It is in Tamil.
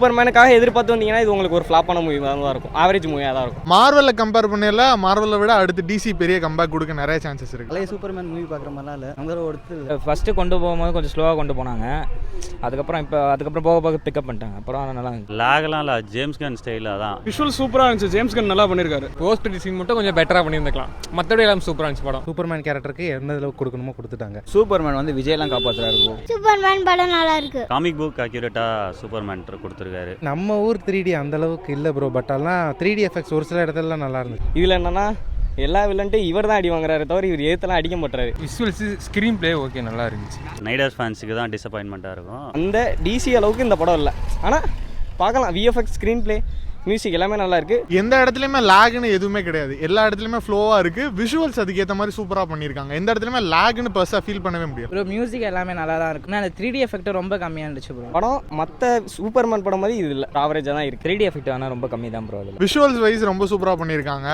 சூப்பர்மேனுக்காக எதிர்பார்த்து வந்தீங்கன்னா இது உங்களுக்கு ஒரு ஃப்ளாப்பான மூவி தான் இருக்கும், ஆவரேஜ் மூவியாக தான் இருக்கும். மார்வலை கம்பேர் பண்ணல, மார்வலை விட அடுத்து டிசி பெரிய கம்பேக் கொடுக்க நிறைய சான்சஸ் இருக்கு. பழைய சூப்பர்மேன் மூவி பார்க்குற மாதிரிலாம் இல்லை, நம்மளோட ஒருத்தர் ஃபஸ்ட்டு கொண்டு போகும்போது கொஞ்சம் ஸ்லோவாக கொண்டு போனாங்க, அதுக்கப்புறம் போக போக பிக்கப் பண்ணிட்டாங்க. அப்புறம் நல்லா லாகலாம் இல்லை, ஜேம்ஸ் கன் ஸ்டைலாக தான். விஷுவல் சூப்பராக இருந்துச்சு, ஜேம்ஸ் கன் நல்லா பண்ணியிருக்காரு. போஸ்ட் கிரெடிட் சீன் மட்டும் கொஞ்சம் பெட்டராக பண்ணியிருந்துக்கலாம், மற்றபடி எல்லாம் சூப்பராக இருந்துச்சு படம். சூப்பர்மேன் கேரக்டருக்கு எந்த அளவுக்கு கொடுக்கணுமோ கொடுத்துட்டாங்க. சூப்பர்மேன் வந்து விஜயெல்லாம் காப்பாற்றுறாரு. சூப்பர்மேன் படம் நல்லா இருக்கு. காமிக் புக் அக்யூரேட்டாக சூப்பர்மேன் கொடுத்துருக்காரு. நம்ம ஊர் 3D அந்த அளவுக்கு இல்லை ப்ரோ, பட் எல்லாம் 3D எஃபெக்ட்ஸ் ஒரு சில இடத்துலலாம் நல்லா இருந்துச்சு. இதில் என்னன்னா எல்லா வில்லன்ட்டு இவர் தான் அடி வாங்குறாரு தவிர இவர் ஏத்தெல்லாம் அடிக்க மாட்டாரு. விஷுவல்ஸ் ஸ்க்ரீன் பிளே ஓகே நல்லா இருந்துச்சு. நைடர்ஸ் ஃபேன்ஸுக்கு தான் டிசப்பாயின்மெண்ட்டாக இருக்கும். அந்த டிசி அளவுக்கு இந்த படம் இல்லை, ஆனால் பார்க்கலாம். விஎஃப்எக்ஸ், ஸ்க்ரீன் பிளே, மியூசிக் எல்லாமே நல்லா இருக்கு. எந்த இடத்துலையுமே லேக்னு எதுவுமே கிடையாது, எல்லா இடத்துலையுமே ஃப்ளோவாக இருக்கு. விஷுவல்ஸ் அதுக்கேற்ற மாதிரி சூப்பராக பண்ணியிருக்காங்க. எந்த இடத்துலையுமே லேக்னு பெருசாக ஃபீல் பண்ணவே முடியாது. ப்ரோ மியூசிக் எல்லாமே நல்லா தான் இருக்கும். அந்த 3D எஃபெக்ட் ரொம்ப கம்மியாக இருந்துச்சு ப்ரோ. படம் மற்ற சூப்பர்மேன் படம் மாதிரி இது இல்லை, ஆவரேஜாக தான் இருக்குது. 3D எஃபெக்ட் ஆனால் ரொம்ப கம்மி தான் ப்ரோ. விஷுவல்ஸ் வைஸ் ரொம்ப சூப்பராக பண்ணியிருக்காங்க.